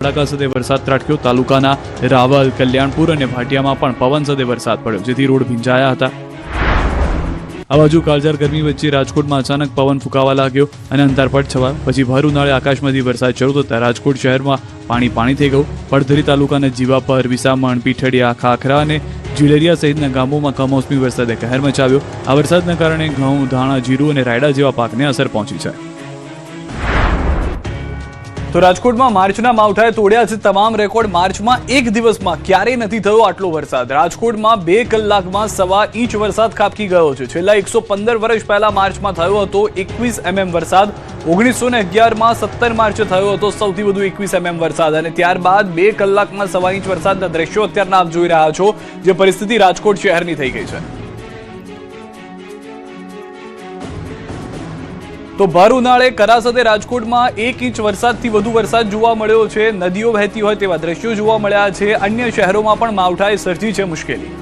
ભડાકા સાથે વરસાદ ત્રાટક્યો। તાલુકાના રાવલ, કલ્યાણપુર અને ભાટિયામાં પણ પવન સાથે વરસાદ પડ્યો, જેથી રોડ ભીંજાયા હતા। આ બાજુ કાળઝાળ ગરમી વચ્ચે રાજકોટમાં અચાનક પવન ફૂંકાવા લાગ્યો અને અંધારપટ છવાયો। પછી ભર ઉનાળે આકાશમાંથી વરસાદ શરૂ થતાં રાજકોટ શહેરમાં પાણી થઈ ગયું। પડધરી તાલુકાના જીવાપર, વિસામણ, પીઠડિયા, ખાખરા અને જીલેરિયા સહિતના ગામોમાં કમોસમી વરસાદે કહેર મચાવ્યો। આ વરસાદના કારણે ઘઉં, ધાણા, જીરું અને રાયડા જેવા પાકને અસર પહોંચી છે। તો રાજકોટમાં માર્ચના માવઠાએ તોડ્યા છે તમામ રેકોર્ડ। માર્ચમાં એક દિવસમાં ક્યારેય નથી થયો આટલો વરસાદ। રાજકોટમાં 2 કલાકમાં 1.25 ઇંચ વરસાદ ખાબકી ગયો છે। છેલ્લા 115 વર્ષ પહેલા માર્ચમાં થયો હતો 21 mm વરસાદ। 1911માં 17 માર્ચે થયો હતો સૌથી વધુ 21 mm વરસાદ અને ત્યારબાદ 2 કલાકમાં 1.25 ઇંચ વરસાદના દ્રશ્યો અત્યારના આપ જોઈ રહ્યા છો, જે પરિસ્થિતિ રાજકોટ શહેરની થઈ ગઈ છે। તો ભર ઉનાળે કરા સાથે રાજકોટમાં 1 ઇંચ વરસાદથી વધુ વરસાદ જોવા મળ્યો છે। નદીઓ વહેતી હોય તેવા દ્રશ્યો જોવા મળ્યા છે। અન્ય શહેરોમાં પણ માવઠાએ સર્જી છે મુશ્કેલી।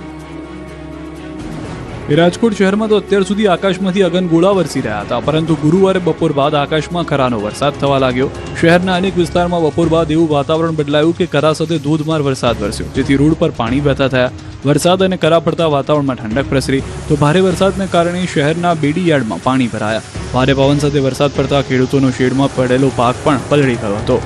રાજકોટ શહેરમાં તો અત્યાર સુધી આકાશમાંથી અગનગોળા વરસી રહ્યા હતા, પરંતુ ગુરુવારે બપોર બાદ આકાશમાં કરાનો વરસાદ થવા લાગ્યો। શહેરના અનેક વિસ્તારમાં બપોર બાદ એવું વાતાવરણ બદલાયું કે કરા સાથે ધોધમાર વરસાદ વરસ્યો, જેથી રોડ પર પાણી વહેતા થયા। વરસાદ અને કરા પડતા વાતાવરણમાં ઠંડક પ્રસરી। તો ભારે વરસાદને કારણે શહેરના બેડી યાર્ડમાં પાણી ભરાયા। ભારે પવન સાથે વરસાદ પડતા ખેડૂતોનો શેડમાં પડેલો પાક પણ પલળી ગયો હતો।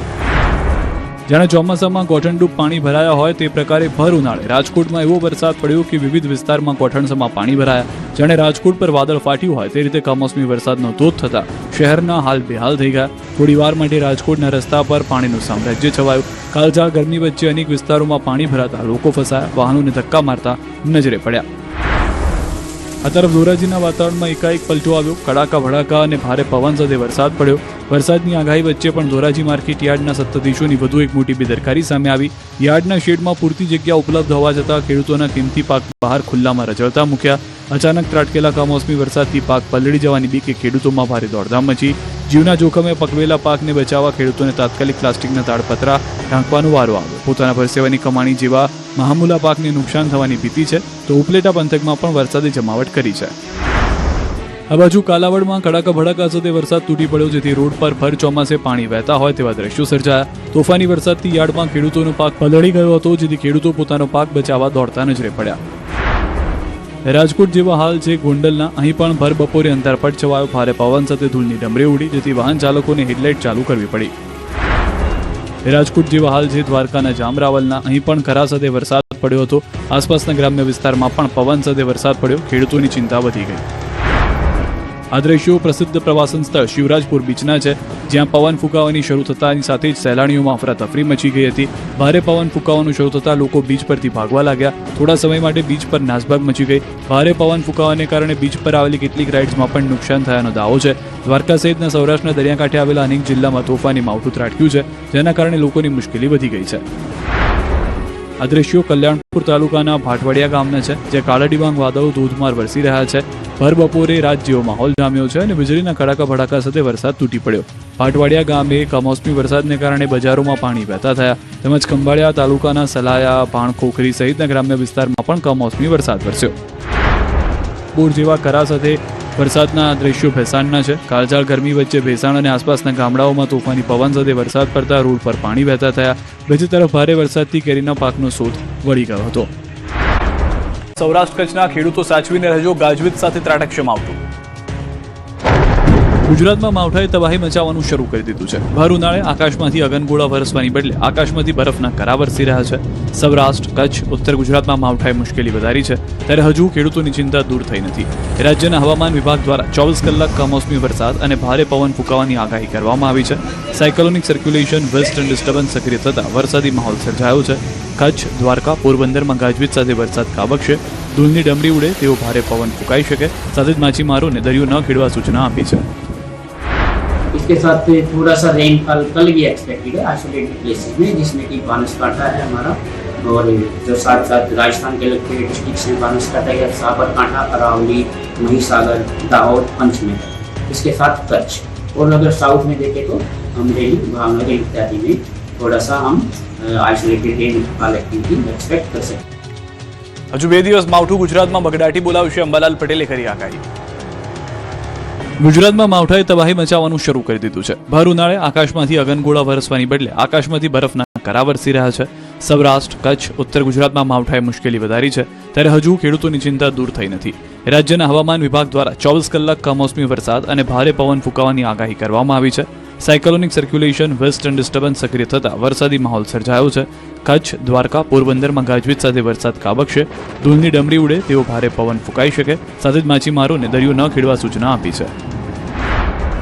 જાણે ચોમાસામાં કોઠણડૂબ પાણી ભરાયા હોય તે પ્રકારે ભર ઉનાળે રાજકોટમાં એવો વરસાદ પડ્યો કે વિવિધ વિસ્તારમાં કોઠણસમાં પાણી ભરાયા। જાણે રાજકોટ પર વાદળ ફાટ્યું હોય તે રીતે કમોસમી વરસાદનો ધોધ થતા શહેરના હાલ બેહાલ થઈ ગયા। થોડી વાર માટે રાજકોટના રસ્તા પર પાણીનું સામ્રાજ્ય છવાયું। કાળઝાળ ગરમી વચ્ચે અનેક વિસ્તારોમાં પાણી ભરાતા લોકો ફસાયા, વાહનોને ધક્કા મારતા નજરે પડ્યા। આ તરફ ધોરાજીના વાતાવરણમાં એકાએક પલટો આવ્યો। કડાકા ભડાકા અને ભારે પવન સાથે વરસાદ પડ્યો। વરસાદની આગાહી વચ્ચે પણ ધોરાજી માર્કેટ યાર્ડના સત્તાધીશોની વધુ એક મોટી બેદરકારી સામે આવી। યાર્ડના શેડમાં પૂરતી જગ્યા ઉપલબ્ધ હોવા છતાં ખેડૂતોના કિંમતી પાક બહાર ખુલ્લામાં રઝળતા મૂક્યા। અચાનક ત્રાટકેલા કમોસમી વરસાદથી પાક પલળી જવાની બીકે ખેડૂતોમાં ભારે દોડધામ મચી। જીવના જોખમે પકવેલા પાકને બચાવવા ખેડૂતોને તાત્કાલિક પ્લાસ્ટિકના તાડપત્રા ઢાંકવાનો વારો આવ્યો। પોતાના પરસેવાની કમાણી જેવા મહામૂલા પાકને નુકસાન થવાની ભીતિ છે, તો ઉપલેટા પંથકમાં પણ વરસાદે જમાવટ કરી છે। આ બાજુ કાલાવડમાં કડાકા ભડાકા સાથે વરસાદ તૂટી પડ્યો, જેથી રોડ પર ભર ચોમાસે પાણી વહેતા હોય તેવા દ્રશ્યો સર્જાયા। તોફાની વરસાદથી યાર્ડમાં ખેડૂતોનો પાક પલળી ગયો હતો, જેથી ખેડૂતો પોતાનો પાક બચાવવા દોડતા નજરે પડ્યા। રાજકોટ જેવા હાલ છે ગોંડલના। અહીં પણ ભર બપોરે અંધારપટ છવાયો। ભારે પવન સાથે ધૂળની ડમરી ઉડી, જેથી વાહન ચાલકોને હેડલાઇટ ચાલુ કરવી પડી। રાજકોટ જેવા હાલ છે દ્વારકાના જામરાવલના। અહીં પણ કરા સાથે વરસાદ પડ્યો હતો। આસપાસના ગ્રામ્ય વિસ્તારમાં પણ પવન સાથે વરસાદ પડ્યો, ખેડૂતોની ચિંતા વધી ગઈ। આ દ્રશ્યો પ્રસિદ્ધ પ્રવાસન સ્થળ શિવરાજપુર બીચના છે, જ્યાં પવન ફૂંકાવાની શરૂ થતાની સાથે જ સહેલાણીઓમાં અફરાતફરી મચી ગઈ હતી। ભારે પવન ફૂંકાવાનું શરૂ થતાં લોકો બીચ પરથી ભાગવા લાગ્યા। થોડા સમય માટે બીચ પર નાસભાગ મચી ગઈ। ભારે પવન ફૂંકાવાને કારણે બીચ પર આવેલી કેટલીક રાઇડ્સમાં પણ નુકસાન થયાનો દાવો છે। દ્વારકા સહિતના સૌરાષ્ટ્રના દરિયાકાંઠે આવેલા અનેક જિલ્લામાં તોફાની માવઠું ત્રાટક્યું છે, જેના કારણે લોકોની મુશ્કેલી વધી ગઈ છે। આ દ્રશ્યો કલ્યાણપુર તાલુકાના ભાટવાડિયા ગામના છે, જ્યાં કાળાડિબાંગ વાદળો ધોધમાર વરસી રહ્યા છે। ભર બપોરે રાત જેવો માહોલ જામ્યો છે અને વીજળીના કડાકા ભડાકા સાથે વરસાદ તૂટી પડ્યો। ભાટવાડિયા ગામે કમોસમી વરસાદને કારણે બજારોમાં પાણી વહેતા થયા, તેમજ ખંભાળિયા તાલુકાના સલાયા, ભાણખોખરી સહિતના ગ્રામ્ય વિસ્તારમાં પણ કમોસમી વરસાદ વરસ્યો। બોર જેવા કરા સાથે વરસાદના દ્રશ્યો ભેસાણના છે। કાળઝાળ ગરમી વચ્ચે ભેસાણ અને આસપાસના ગામડાઓમાં તોફાની પવન સાથે વરસાદ પડતા રોડ પર પાણી વહેતા થયા। બીજી તરફ ભારે વરસાદથી કેરીના પાકનો શોધ વળી ગયો હતો। સૌરાષ્ટ્ર કચ્છના ખેડૂતો સાચવીને રહેજો, ગાજવીજ સાથે ત્રાટકશે માવઠું। ગુજરાતમાં માવઠાએ તબાહી મચાવવાનું શરૂ કરી દીધું છે। ભર ઉનાળે આકાશમાંથી અગનગોળા વરસવાની બદલે આકાશમાંથી બરફના કરા વરસી રહ્યા છે। સૌરાષ્ટ્ર, કચ્છ, ઉત્તર ગુજરાતમાં માવઠાએ મુશ્કેલી વધારી છે, ત્યારે હજુ ખેડૂતોની ચિંતા દૂર થઈ નથી। રાજ્યના હવામાન વિભાગ દ્વારા 24 કલાક કમોસમી વરસાદ અને ભારે પવન ફૂંકાવાની આગાહી કરવામાં આવી છે। સાયક્લોનિક સર્ક્યુલેશન, વેસ્ટર્ન ડિસ્ટર્બન્સ સક્રિય થતાં વરસાદી માહોલ સર્જાયો છે। કચ્છ, દ્વારકા, પોરબંદરમાં ગાજવીજ સાથે વરસાદ ખાબકશે। ધૂળની ડમરી ઉડે તેવો ભારે પવન ફૂંકાઈ શકે, સાથે જ માછીમારોને દરિયો ન ખેડવા સૂચના આપી છે। इसके साथ थोड़ा सा रेनफॉल कल भी एक्सपेक्टेड है आइसोलेटेड प्लेसेस में, जिसमें कि बांसकांठा है हमारा, और जो साथ साथ राजस्थान के लगते डिस्ट्रिक्ट हैं बांसकांठा या साबरकांठा, अरावली, महिसागर, दाहोद, पंचमढ़ी, इसके साथ कच्छ। और अगर साउथ में देखें तो अमरेली, भावनगर इत्यादि में थोड़ा सा हम आइसोलेटेड रेनफॉल एक्टिविटी एक्सपेक्ट कर सकते हैं। હજુ 2 દિવસ માવઠું ગુજરાતમાં બગડાટી બોલાવશે, અંબાલાલ પટેલે કરી આગાહી। ગુજરાતમાં માવઠાએ તબાહી મચાવવાનું શરૂ કરી દીધું છે। ભર ઉનાળે આકાશમાંથી અગનગોળા વરસવાની બદલે આકાશમાંથી બરફના કરા વરસી રહ્યા છે. સૌરાષ્ટ્ર, કચ્છ, ઉત્તર ગુજરાતમાં માવઠાએ મુશ્કેલી વધારી છે, ત્યારે હજુ ખેડૂતોની ચિંતા દૂર થઈ નથી. રાજ્યના હવામાન વિભાગ દ્વારા 24 કલાક કમોસમી વરસાદ અને ભારે પવન ફૂંકાવાની આગાહી કરવામાં આવી છે. સાયક્લોનિક સર્ક્યુલેશન, વેસ્ટર્ન ડિસ્ટર્બન્સ સક્રિય થતા વરસાદી માહોલ સર્જાયો છે. કચ્છ, દ્વારકા, પોરબંદરમાં ગાજવીજ સાથે વરસાદ ખાબકશે. ધૂળની ડમરી ઉડે તેવો ભારે પવન ફૂંકાઈ શકે. સાથે જ માછીમારોને દરિયો ન ખેડવા સૂચના આપી છે.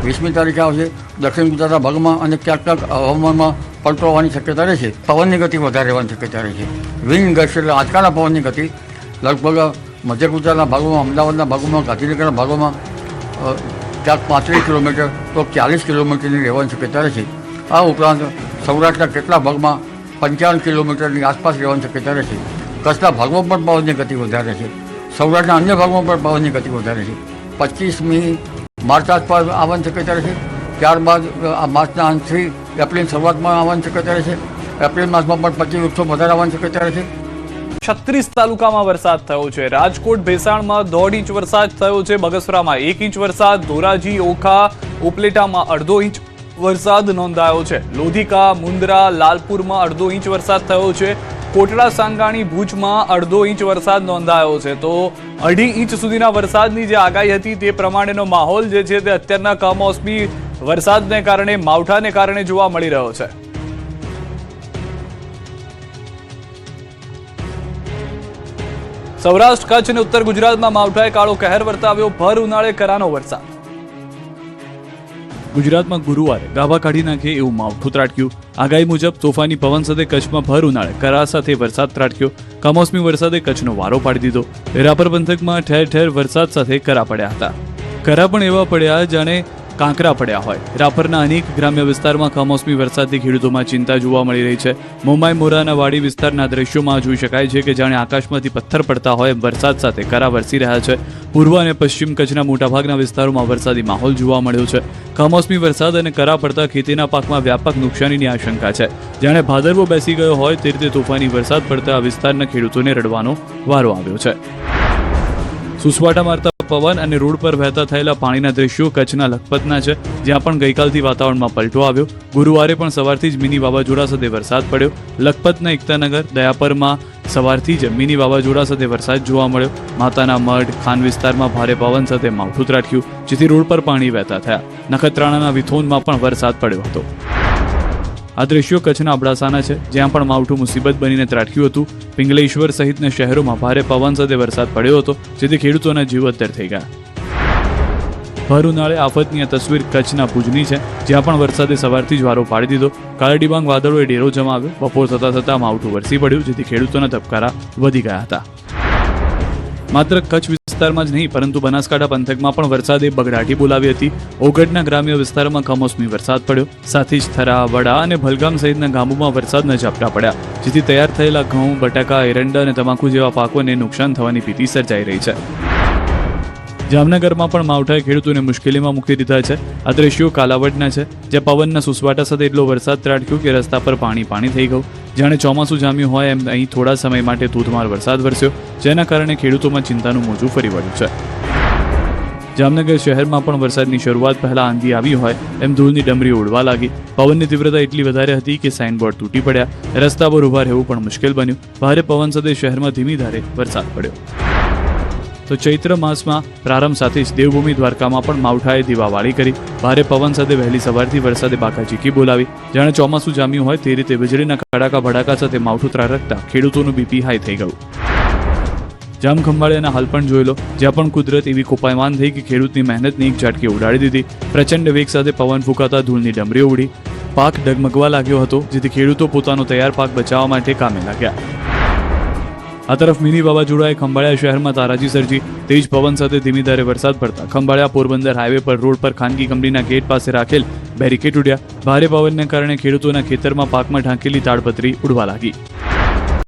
20મી તારીખે આવશે. દક્ષિણ ગુજરાતના ભાગમાં અને ક્યાંક ક્યાંક હવામાનમાં પલટો આવવાની શક્યતા રહેશે. પવનની ગતિ વધારે રહેવાની શક્યતા રહેશે. વિન્ડ ગસ્ટ એટલે આંચકાના પવનની ગતિ લગભગ મધ્ય ગુજરાતના ભાગોમાં, અમદાવાદના ભાગોમાં, ગાંધીનગરના ભાગોમાં ક્યાંક 35 કિલોમીટર તો 40 કિલોમીટરની રહેવાની શક્યતા રહેશે. આ ઉપરાંત સૌરાષ્ટ્રના કેટલા ભાગમાં 55 કિલોમીટરની આસપાસ રહેવાની શક્યતા રહેશે. કચ્છના ભાગમાં પણ પવનની ગતિ વધારે છે. સૌરાષ્ટ્રના અન્ય ભાગમાં પણ પવનની ગતિ વધારે છે. 25મી માર્ચ આસપાસ આવવાની શક્યતા રહેશે. ત્યારબાદ આ માર્ચના અંતથી એપ્રિલ શરૂઆતમાં આવવાની શક્યતા રહેશે. એપ્રિલ માસમાં પણ 25 વધારે આવવાની શક્યતા રહેશે. 36 તાલુકામાં વરસાદ થયો છે. રાજકોટ, ભેસાણમાં 1.5 ઇંચ વરસાદ થયો છે. બગસરામાં 1 ઇંચ વરસાદ, ધોરાજી, ઓખા, ઉપલેટામાં 1/2 ઇંચ વરસાદ નોંધાયો છે. લોધિકા, મુન્દ્રા, લાલપુરમાં 1/2 ઇંચ વરસાદ થયો છે. કોટડા, સાંગાણી, ભુજમાં 1/2 ઇંચ વરસાદ નોંધાયો છે. તો 2.5 ઇંચ સુધીના વરસાદની જે આગાહી હતી તે પ્રમાણેનો માહોલ જે છે તે અત્યારના કમોસમી વરસાદને કારણે, માવઠાને કારણે જોવા મળી રહ્યો છે. સૌરાષ્ટ્ર, કચ્છ અને ઉત્તર ગુજરાતમાં માવઠાએ કાળો કહેર વર્તાવ્યો. ભર ઉનાળે કરાનો વરસાદ. ગુજરાતમાં ગુરુવારે ગાભા કાઢી નાખે એવું માવઠું ત્રાટક્યું. આગાહી મુજબ તોફાની પવન સાથે કચ્છમાં ભર ઉનાળે કરા સાથે વરસાદ ત્રાટક્યો. કમોસમી વરસાદે કચ્છનો વારો પાડી દીધો. રાપર પંથકમાં ઠેર ઠેર વરસાદ સાથે કરા પડ્યા હતા. કરા પણ એવા પડ્યા જાણે કાંકરા પડ્યા હોય. રાપરના અનેક ગ્રામ્ય વિસ્તારમાં કમોસમી વરસાદથી ખેડૂતોમાં ચિંતા જોવા મળી રહી છે. મુંબઈ મોરાના વાડી વિસ્તારના દ્રશ્યોમાં જોઈ શકાય છે કે જાણે આકાશમાંથી પથ્થર પડતા હોય વરસાદ સાથે કરા વરસી રહ્યા છે. પૂર્વ અને પશ્ચિમ કચ્છના મોટાભાગના વિસ્તારોમાં વરસાદી માહોલ જોવા મળ્યો છે. કમોસમી વરસાદ અને કરા પડતા ખેતીના પાકમાં વ્યાપક નુકસાનીની આશંકા છે. જાણે ભાદરવો બેસી ગયો હોય તે રીતે તોફાની વરસાદ પડતા આ વિસ્તારના ખેડૂતોને રડવાનો વારો આવ્યો છે. સુસવાટા મારતા પવન અને રોડ પર વહેતા થયેલા પાણીના દ્રશ્યો કચ્છના લખપતના છે, જ્યાં પણ ગઈકાલથી વાતાવરણમાં પલટો આવ્યો. ગુરુવારે પણ સવારથી જ મિની વાવાઝોડા સાથે વરસાદ પડ્યો. લખપતના એકતાનગર, દયાપરમાં સવારથી જ મિની વાવાઝોડા સાથે વરસાદ જોવા મળ્યો. માતાના મઢ, ખાન વિસ્તારમાં ભારે પવન સાથે માવઠું ત્રાટક્યું, જેથી રોડ પર પાણી વહેતા થયા. નખત્રાણાના વિથોનમાં પણ વરસાદ પડ્યો હતો. આ દ્રશ્યો કચ્છના અબડાસાના છે, જ્યાં પણ માવઠું મુસીબત બનીને ત્રાટક્યું હતું. પિંગલેશ્વર સહિતના શહેરોમાં ભારે પવન સાથે વરસાદ પડ્યો હતો, જેથી ખેડૂતોના જીવ અદ્ધર થઈ ગયા. ભર ઉનાળે આફતની આ તસવીર કચ્છના ભુજની છે, જ્યાં પણ વરસાદે સવારથી જ વારો પાડી દીધો. કાળા ડિબાંગ વાદળોએ ડેરો જમાવ્યો. બપોર થતાં માવઠું વરસી પડ્યું, જેથી ખેડૂતોના ધબકારા વધી ગયા હતા. માત્ર કચ્છ વિસ્તારમાં જ નહીં પરંતુ બનાસકાંઠા પંથકમાં પણ વરસાદે બગડાટી બોલાવી હતી. ઓગઢના ગ્રામ્ય વિસ્તારમાં કમોસમી વરસાદ પડ્યો. સાથે જ થરા, વડા અને ભલગામ સહિતના ગામોમાં વરસાદના ઝાપટા પડ્યા, જેથી તૈયાર થયેલા ઘઉં, બટાકા, એરંડા અને તમાકુ જેવા પાકોને નુકસાન થવાની ભીતિ સર્જાઈ રહી છે. જામનગરમાં પણ માવઠાએ ખેડૂતોને મુશ્કેલીમાં મૂકી દીધા છે. આ દ્રશ્યો કાલાવડના છે, જ્યાં પવનના સુસવાટા સાથે એટલો વરસાદ ત્રાટક્યો કે રસ્તા પર પાણી થઈ ગયું. જાણે ચોમાસું જામ્યું હોય એમ અહીં થોડા સમય માટે ધોધમાર વરસાદ વરસ્યો, જેના કારણે ખેડૂતોમાં ચિંતાનું મોજું ફરી વળ્યું છે. જામનગર શહેરમાં પણ વરસાદની શરૂઆત પહેલા આંધી આવી હોય એમ ધૂળની ડમરી ઉડવા લાગી. પવનની તીવ્રતા એટલી વધારે હતી કે સાઇનબોર્ડ તૂટી પડ્યા. રસ્તા પર ઊભા રહેવું પણ મુશ્કેલ બન્યું. ભારે પવન સાથે શહેરમાં ધીમી ધારે વરસાદ પડ્યો. તો ચૈત્ર માસમાં પ્રારંભ સાથે જ દેવભૂમિ દ્વારકામાં પણ માવઠાએ દીવાવાળી કરી. ભારે પવન સાથે વહેલી સવારથી વરસાદે બાકાચીકી બોલાવી. જાણે ચોમાસું જામ્યું હોય તે રીતે વીજળીના કડાકા ભડાકા સાથે માવઠું ત્રાટકતા ખેડૂતોનું બીપી હાઈ થઈ ગયું. જામખંભાળિયાના હાલ પણ જોઈ લો, જ્યાં પણ કુદરત એવી કોપાયમાન થઈ કે ખેડૂતની મહેનતની એક ઝાટકી ઉડાડી દીધી. પ્રચંડ વેગ સાથે પવન ફૂંકાતા ધૂળની ડમરીઓ ઉડી. પાક ડગમગવા લાગ્યો હતો, જેથી ખેડૂતો પોતાનો તૈયાર પાક બચાવવા માટે કામે લાગ્યા. આ તરફ મિની વાવાઝોડાએ ખંભાળિયા શહેરમાં તારાજી સર્જી. તેજ પવન સાથે ધીમી ધારે વરસાદ પડતા ખંભાળિયા પોરબંદર હાઈવે પર રોડ પર ખાનગી કંપનીના ગેટ પાસે રાખેલ બેરિકેડ ઉડ્યા. ભારે પવનને કારણે ખેડૂતોના ખેતરમાં પાકમાં ઢાંકેલી તાડપત્રી ઉડવા લાગી.